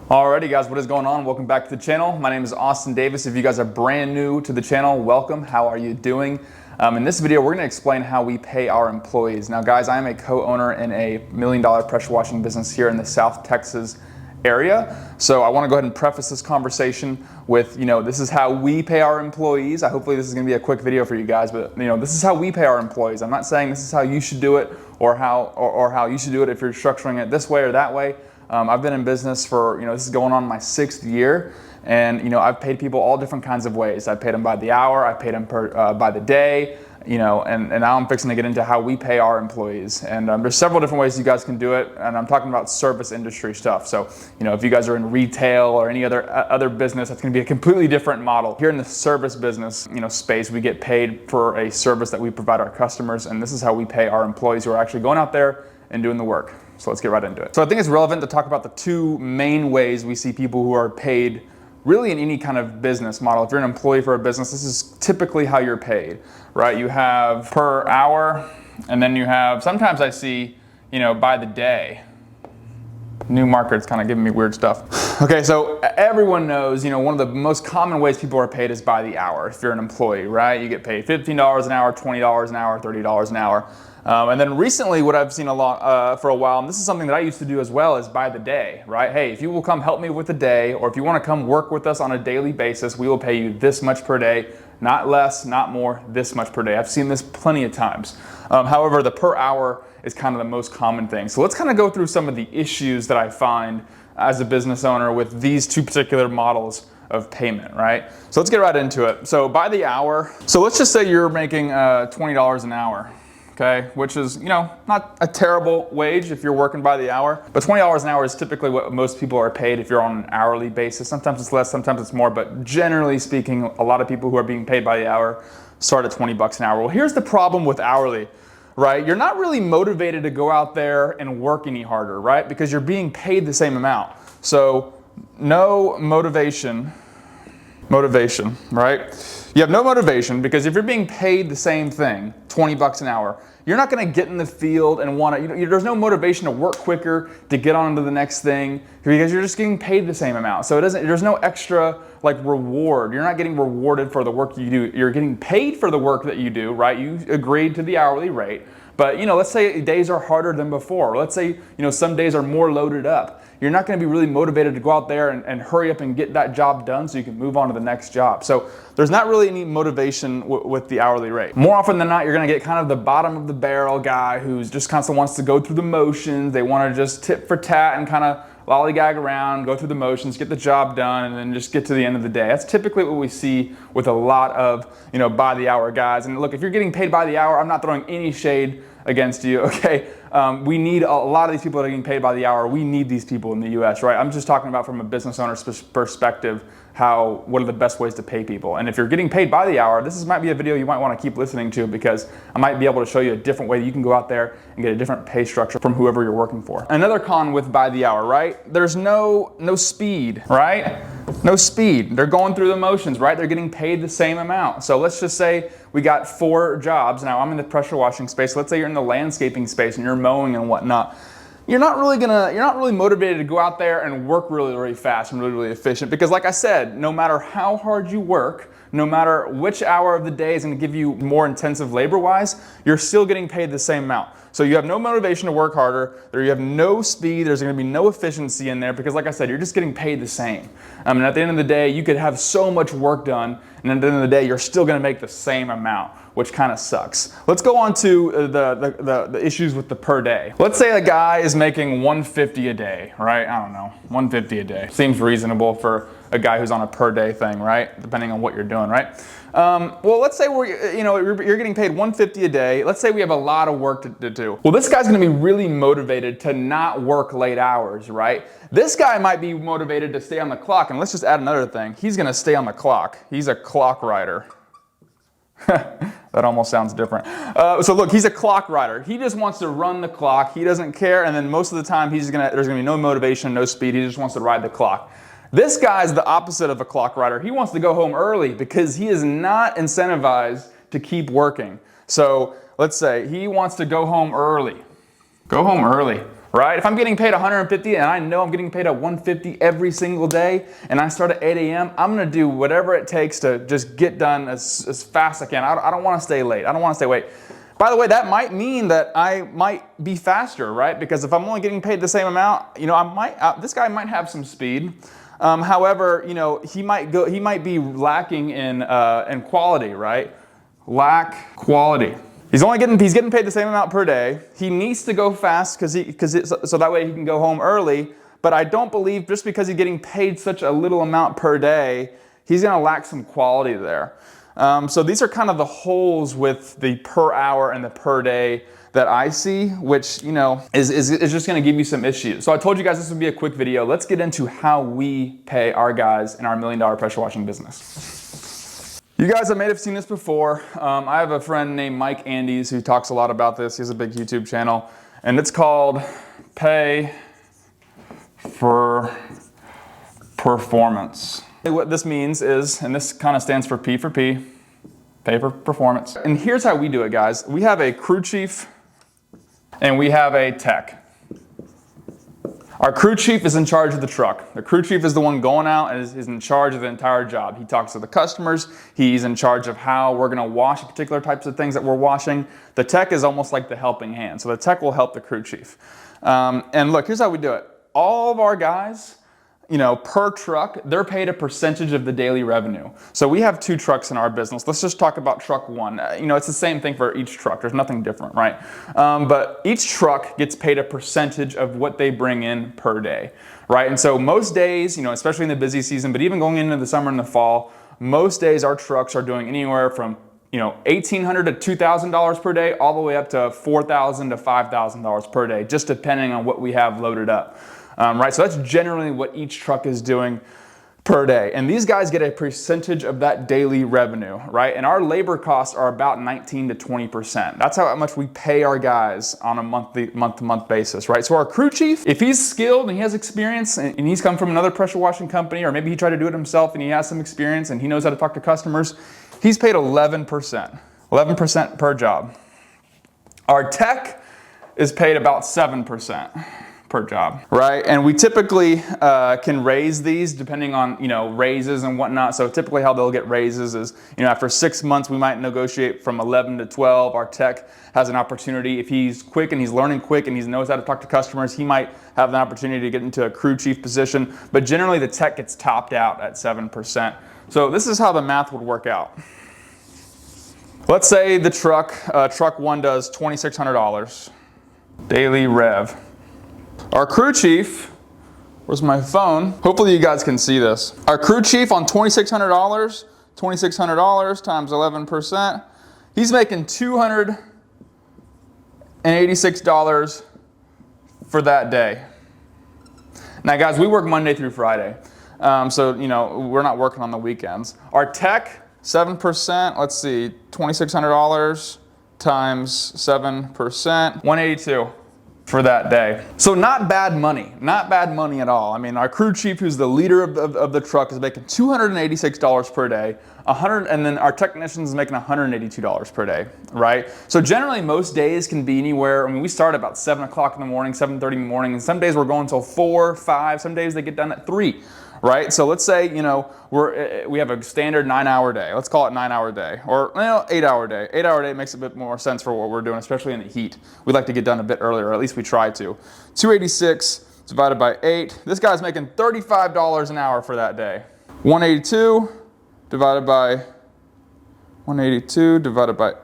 Alrighty guys, what is going on? Welcome back to the channel. My name is Austin Davis. If you guys are brand new to the channel, welcome. How are you doing? In this video, we're going to explain how we pay our employees. Now guys, I am a co-owner in a $1 million pressure washing business here in the South Texas area. So I want to go ahead and preface this conversation with, this is how we pay our employees. Hopefully this is going to be a quick video for you guys, but this is how we pay our employees. I'm not saying this is how you should do it or how you should do it if you're structuring it this way or that way. I've been in business for, this is going on my 6th year, and I've paid people all different kinds of ways. I paid them by the hour, I paid them by the day, and now I'm fixing to get into how we pay our employees. And there's several different ways you guys can do it, and I'm talking about service industry stuff. So, if you guys are in retail or any other business, that's going to be a completely different model. Here in the service business, space, we get paid for a service that we provide our customers, and this is how we pay our employees who are actually going out there and doing the work. So let's get right into it. So I think it's relevant to talk about the two main ways we see people who are paid really in any kind of business model. If you're an employee for a business, this is typically how you're paid, right? You have per hour, and then you have, sometimes I see, by the day. New market's kind of giving me weird stuff. Okay, so everyone knows, one of the most common ways people are paid is by the hour. If you're an employee, right? You get paid $15 an hour, $20 an hour, $30 an hour. And then recently what I've seen a lot for a while, and this is something that I used to do as well, is by the day, right? Hey, if you will come help me with the day, or if you want to come work with us on a daily basis, we will pay you this much per day, not less, not more, this much per day. I've seen this plenty of times. However, the per hour is kind of the most common thing. So let's kind of go through some of the issues that I find as a business owner with these two particular models of payment, right? So let's get right into it. So by the hour, so let's just say you're making $20 an hour. Okay, which is, not a terrible wage if you're working by the hour, but $20 an hour is typically what most people are paid if you're on an hourly basis. Sometimes it's less, sometimes it's more, but generally speaking, a lot of people who are being paid by the hour start at 20 bucks an hour. Well, here's the problem with hourly, right? You're not really motivated to go out there and work any harder, right? Because you're being paid the same amount. So no motivation, right? You have no motivation because if you're being paid the same thing, 20 bucks an hour, you're not going to get in the field and want to, there's no motivation to work quicker, to get on to the next thing, because you're just getting paid the same amount. So there's no extra reward. You're not getting rewarded for the work you do. You're getting paid for the work that you do, right? You agreed to the hourly rate. But let's say days are harder than before. Let's say some days are more loaded up. You're not going to be really motivated to go out there and hurry up and get that job done so you can move on to the next job. So there's not really any motivation with the hourly rate. More often than not, you're going to get kind of the bottom of the barrel guy who's just constantly wants to go through the motions. They want to just tit for tat and kind of lollygag around, go through the motions, get the job done, and then just get to the end of the day. That's typically what we see with a lot of, by the hour guys. And look, if you're getting paid by the hour, I'm not throwing any shade against you, okay? We need a lot of these people that are getting paid by the hour. We need these people in the US, right? I'm just talking about from a business owner's perspective, what are the best ways to pay people. And if you're getting paid by the hour, might be a video you might want to keep listening to, because I might be able to show you a different way that you can go out there and get a different pay structure from whoever you're working for. Another con with by the hour, right? There's no speed, right? No speed. They're going through the motions, right? They're getting paid the same amount. So let's just say we got 4 jobs. Now I'm in the pressure washing space. Let's say you're in the landscaping space and you're mowing and whatnot. You're not really motivated to go out there and work really, really fast and really, really efficient, because like I said, no matter how hard you work, no matter which hour of the day is going to give you more intensive labor-wise, you're still getting paid the same amount. So you have no motivation to work harder, you have no speed, there's going to be no efficiency in there, because like I said, you're just getting paid the same. And at the end of the day, you could have so much work done, and at the end of the day, you're still going to make the same amount, which kind of sucks. Let's go on to the issues with the per day. Let's say a guy is making $150 a day, right? I don't know, $150 a day. Seems reasonable for a guy who's on a per day thing, right? Depending on what you're doing, right? Well, let's say you're getting paid $150 a day. Let's say we have a lot of work to do. Well, this guy's going to be really motivated to not work late hours, right? This guy might be motivated to stay on the clock, and let's just add another thing. He's going to stay on the clock. He's a clock rider. That almost sounds different. So look, he's a clock rider. He just wants to run the clock. He doesn't care, and then most of the time there's going to be no motivation, no speed. He just wants to ride the clock. This guy's the opposite of a clock rider. He wants to go home early because he is not incentivized to keep working. So let's say he wants to go home early. Go home early. right? If I'm getting paid 150 and I know I'm getting paid at 150 every single day and I start at 8 a.m., I'm gonna do whatever it takes to just get done as fast as I can. I don't wanna stay late. I don't wanna stay late. By the way, that might mean that I might be faster, right? Because if I'm only getting paid the same amount, you know, this guy might have some speed. However, you know, he might be lacking in quality, right? Lack quality. He's getting paid the same amount per day. He needs to go fast so that way he can go home early. But I don't believe just because he's getting paid such a little amount per day, he's gonna lack some quality there. So these are kind of the holes with the per hour and the per day that I see, which, you know, is just gonna give you some issues. So I told you guys this would be a quick video. Let's get into how we pay our guys in our $1 million pressure washing business. You guys may have seen this before. I have a friend named Mike Andes who talks a lot about this. He has a big YouTube channel, and it's called Pay for Performance. What this means is, and this kind of stands for P for P, pay for performance. And here's how we do it, guys. We have a crew chief and we have a tech. Our crew chief is in charge of the truck. The crew chief is the one going out and is in charge of the entire job. He talks to the customers. He's in charge of how we're gonna wash particular types of things that we're washing. The tech is almost like the helping hand. So the tech will help the crew chief. And look, here's how we do it. All of our guys, you know, per truck, they're paid a percentage of the daily revenue. So we have 2 trucks in our business. Let's just talk about truck 1. You know, it's the same thing for each truck. There's nothing different, right? But each truck gets paid a percentage of what they bring in per day, right? And so most days, you know, especially in the busy season, but even going into the summer and the fall, most days our trucks are doing anywhere from, you know, $1,800 to $2,000 per day, all the way up to $4,000 to $5,000 per day, just depending on what we have loaded up. Right, so that's generally what each truck is doing per day. And these guys get a percentage of that daily revenue, right? And our labor costs are about 19 to 20%. That's how much we pay our guys on a month-to-month basis, right? So our crew chief, if he's skilled and he has experience and he's come from another pressure washing company, or maybe he tried to do it himself and he has some experience and he knows how to talk to customers, he's paid 11% per job. Our tech is paid about 7% per job, right? And we typically can raise these depending on, you know, raises and whatnot. So typically how they'll get raises is, you know, after 6 months, we might negotiate from 11 to 12. Our tech has an opportunity. If he's quick and he's learning quick and he knows how to talk to customers, he might have an opportunity to get into a crew chief position. But generally the tech gets topped out at 7%. So this is how the math would work out. Let's say the truck 1 does $2,600 daily rev. Our crew chief, where's my phone? Hopefully you guys can see this. Our crew chief on $2,600 times 11%, he's making $286 for that day. Now guys, we work Monday through Friday. So, you know, we're not working on the weekends. Our tech, 7%, let's see, $2,600 times 7%, 182. For that day. So not bad money at all. I mean, our crew chief, who's the leader of the truck, is making $286 per day, and then our technicians is making $182 per day, right? So generally most days can be anywhere, I mean, we start about 7 o'clock in the morning, 7:30 in the morning, and some days we're going till 4, 5, some days they get done at 3. Right? So let's say, you know, we have a standard 9-hour day. Let's call it 9-hour day, or, you know, 8-hour day. 8-hour day makes a bit more sense for what we're doing, especially in the heat. We like to get done a bit earlier, or at least we try to. 286 divided by 8. This guy's making $35 an hour for that day. 182 divided by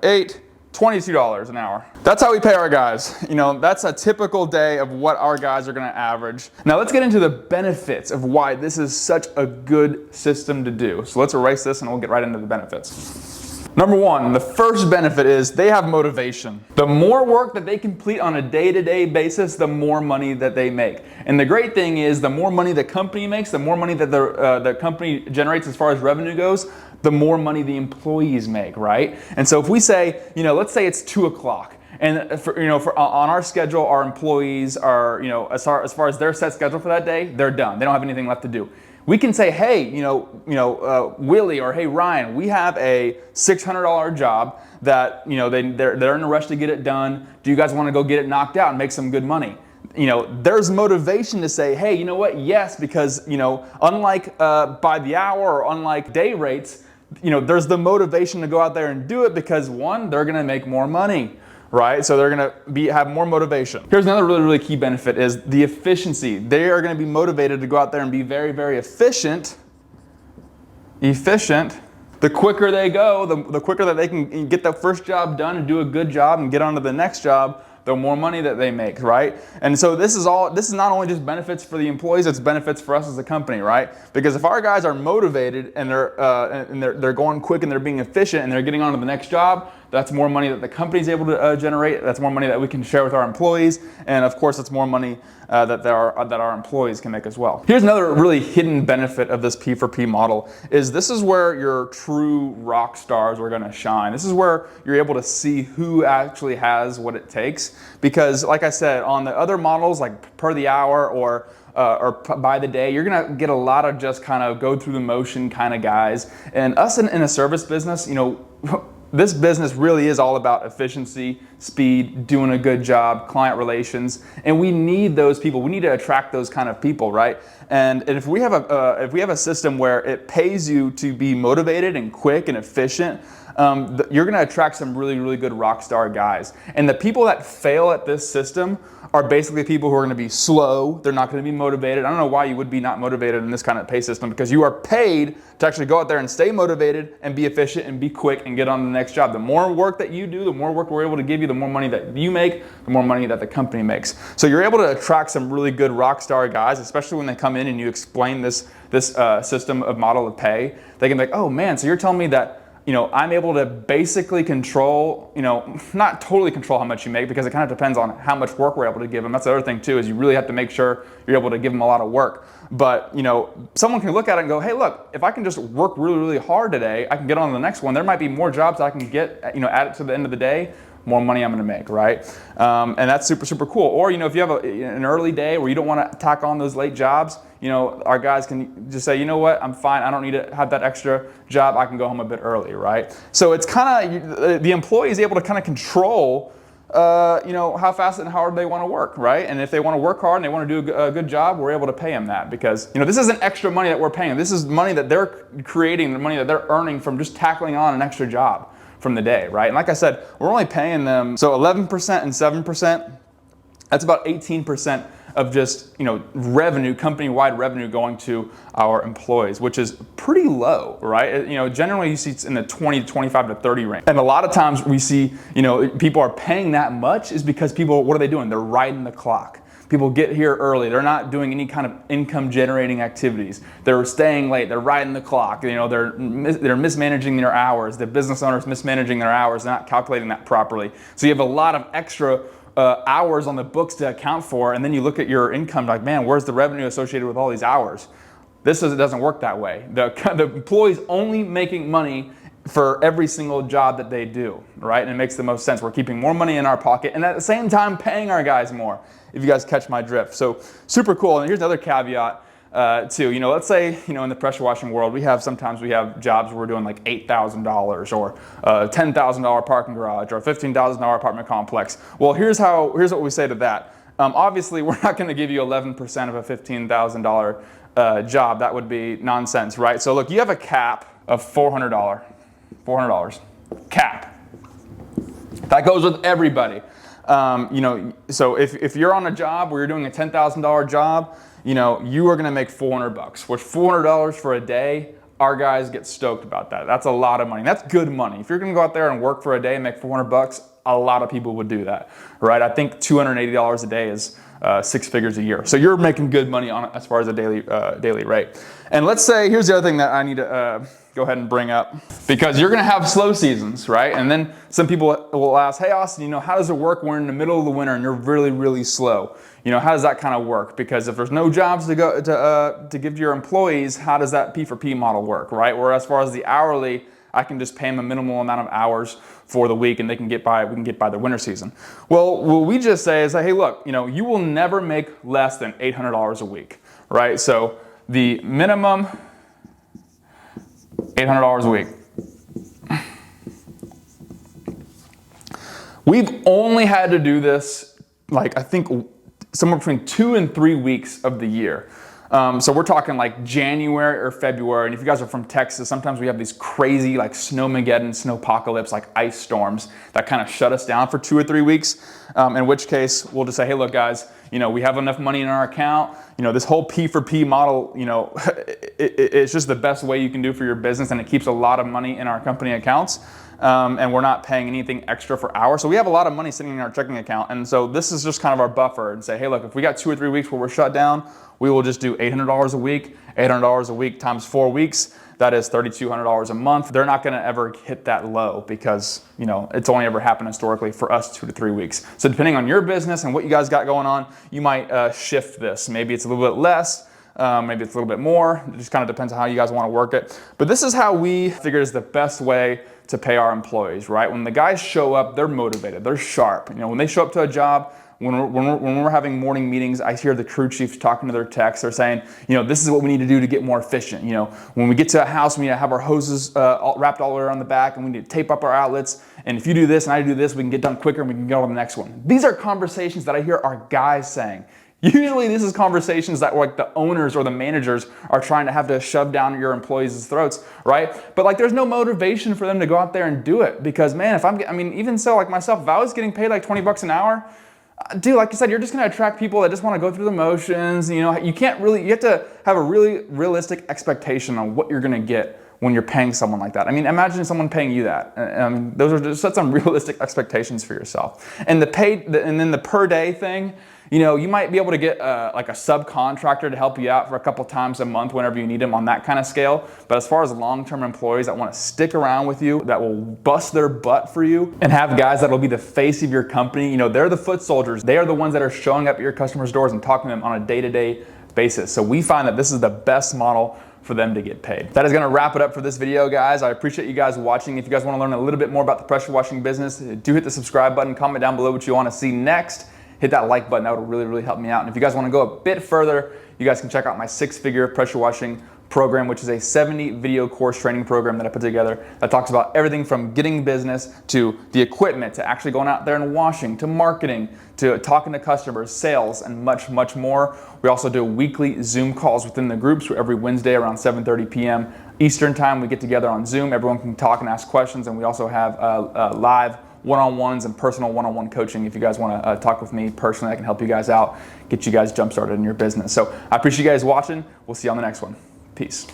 8. $22 an hour. That's how we pay our guys. You know, that's a typical day of what our guys are gonna average. Now let's get into the benefits of why this is such a good system to do. So let's erase this and we'll get right into the benefits. Number 1, the first benefit is they have motivation. The more work that they complete on a day-to-day basis, the more money that they make. And the great thing is the more money the company makes, the more money that the company generates as far as revenue goes, the more money the employees make, right? And so if we say, you know, let's say it's 2 o'clock, and on our schedule, our employees are, you know, as far as their set schedule for that day, they're done. They don't have anything left to do. We can say, hey, Willie, or hey, Ryan, we have a $600 job that, you know, they're in a rush to get it done. Do you guys want to go get it knocked out and make some good money? there's motivation to say, hey, you know what? Yes, because, unlike by the hour or unlike day rates, there's the motivation to go out there and do it because one, they're going to make more money, right? So they're going to have more motivation. Here's another really, really key benefit is the efficiency. They are going to be motivated to go out there and be very, very efficient. The quicker they go, the quicker that they can get the first job done and do a good job and get on to the next job, the more money that they make, right? And so this is not only just benefits for the employees, it's benefits for us as a company, right? Because if our guys are motivated and they're going quick and they're being efficient and they're getting on to the next job, that's more money that the company's able to generate. That's more money that we can share with our employees, and of course, it's more money that our employees can make as well. Here's another really hidden benefit of this P for P model: is this is where your true rock stars are going to shine. This is where you're able to see who actually has what it takes. Because, like I said, on the other models, like per the hour or by the day, you're gonna get a lot of just kind of go through the motion kind of guys. And us in a service business, this business really is all about efficiency, speed, doing a good job, client relations, and we need those people. We need to attract those kind of people, right? And if we have a system where it pays you to be motivated and quick and efficient, you're going to attract some really, really good rock star guys. And the people that fail at this system are basically people who are going to be slow. They're not going to be motivated. I don't know why you would be not motivated in this kind of pay system, because you are paid to actually go out there and stay motivated and be efficient and be quick and get on to the next job. The more work that you do, the more work we're able to give you, the more money that you make, the more money that the company makes. So you're able to attract some really good rock star guys, especially when they come in and you explain this system of model of pay. They can be like, oh man, so you're telling me that I'm able to basically control, not totally control how much you make, because it kind of depends on how much work we're able to give them. That's the other thing too, is you really have to make sure you're able to give them a lot of work. But, someone can look at it and go, hey, look, if I can just work really, really hard today, I can get on to the next one. There might be more jobs that I can get, add it to the end of the day, more money I'm going to make, right? And that's super, super cool. Or, if you have an early day where you don't want to tack on those late jobs, our guys can just say, you know what, I'm fine. I don't need to have that extra job. I can go home a bit early, right? So it's kind of, the employee is able to kind of control, how fast and how hard they want to work, right? And if they want to work hard and they want to do a good job, we're able to pay them that, because, this isn't extra money that we're paying them. This is money that they're creating, the money that they're earning from just tackling on an extra job from the day, right? And like I said, we're only paying them, so 11% and 7%, that's about 18% of just, revenue, company-wide revenue going to our employees, which is pretty low, right? Generally you see it's in the 20 to 25 to 30 range. And a lot of times we see, people are paying that much is because people, what are they doing? They're riding the clock. People get here early. They're not doing any kind of income generating activities. They're staying late. They're riding the clock. They're mismanaging their hours. The business owners mismanaging their hours. They're not calculating that properly. So you have a lot of extra hours on the books to account for, and then you look at your income like, man, where's the revenue associated with all these hours? It doesn't work that way. The employee's only making money for every single job that they do, right? And it makes the most sense. We're keeping more money in our pocket and at the same time paying our guys more, if you guys catch my drift. So super cool. And here's another caveat too. Let's say, in the pressure washing world, sometimes we have jobs where we're doing like $8,000 or $10,000 parking garage or $15,000 apartment complex. Well, here's what we say to that. Obviously, we're not going to give you 11% of a $15,000 job. That would be nonsense, right? So look, you have a cap of $400 cap. That goes with everybody. So if you're on a job where you're doing a $10,000 job, you are going to make $400, which $400 for a day, our guys get stoked about that. That's a lot of money. That's good money. If you're going to go out there and work for a day and make $400, a lot of people would do that, right? I think $280 a day is 6 figures a year. So you're making good money on it as far as a daily rate. And let's say, here's the other thing that I need to go ahead and bring up, because you're going to have slow seasons, right? And then some people will ask, hey Austin, how does it work when we're in the middle of the winter and you're really, really slow? How does that kind of work? Because if there's no jobs to give to your employees, how does that P for P model work, right? Where as far as the hourly, I can just pay them a minimal amount of hours for the week and we can get by the winter season. Well, what we just say is that, hey, look, you will never make less than $800 a week, right? So the minimum, $800 a week. We've only had to do this, like, I think somewhere between 2 and 3 weeks of the year. So we're talking like January or February, and if you guys are from Texas, sometimes we have these crazy like snowmageddon, snowpocalypse, like ice storms that kind of shut us down for 2 or 3 weeks, in which case we'll just say, hey, look guys, we have enough money in our account, this whole P for P model, it's just the best way you can do for your business, and it keeps a lot of money in our company accounts. And we're not paying anything extra for hours. So we have a lot of money sitting in our checking account. And so this is just kind of our buffer, and say, hey, look, if we got 2 or 3 weeks where we're shut down, we will just do $800 a week, $800 a week times 4 weeks. That is $3,200 a month. They're not gonna ever hit that low because, it's only ever happened historically for us 2 to 3 weeks. So depending on your business and what you guys got going on, you might shift this. Maybe it's a little bit less, maybe it's a little bit more. It just kind of depends on how you guys want to work it. But this is how we figured is the best way to pay our employees, right? When the guys show up, they're motivated, they're sharp. When they show up to a job, when we're having morning meetings, I hear the crew chiefs talking to their techs. They're saying, this is what we need to do to get more efficient. When we get to a house, we need to have our hoses wrapped all around the back, and we need to tape up our outlets. And if you do this and I do this, we can get done quicker and we can go on to the next one. These are conversations that I hear our guys saying. Usually this is conversations that like the owners or the managers are trying to have to shove down your employees' throats, right? But like there's no motivation for them to go out there and do it, because man, even so, like myself, if I was getting paid like 20 bucks an hour, dude, like you said, you're just gonna attract people that just wanna go through the motions. You have to have a really realistic expectation on what you're gonna get when you're paying someone like that. Imagine someone paying you that. Those are just set some realistic expectations for yourself. And then the per day thing, you might be able to get like a subcontractor to help you out for a couple times a month whenever you need them on that kind of scale. But as far as long-term employees that want to stick around with you, that will bust their butt for you, and have guys that will be the face of your company, they're the foot soldiers. They are the ones that are showing up at your customers' doors and talking to them on a day-to-day basis. So we find that this is the best model for them to get paid. That is gonna wrap it up for this video, guys. I appreciate you guys watching. If you guys wanna learn a little bit more about the pressure washing business, do hit the subscribe button, comment down below what you wanna see next. Hit that like button, that would really help me out. And if you guys wanna go a bit further, you guys can check out my 6-figure pressure washing program, which is a 70-video course training program that I put together that talks about everything from getting business to the equipment, to actually going out there and washing, to marketing, to talking to customers, sales, and much more. We also do weekly Zoom calls within the groups where every Wednesday around 7:30 p.m. Eastern time, we get together on Zoom. Everyone can talk and ask questions, and we also have live one-on-ones and personal one-on-one coaching. If you guys want to talk with me personally, I can help you guys out, get you guys jump started in your business. So I appreciate you guys watching. We'll see you on the next one. Peace.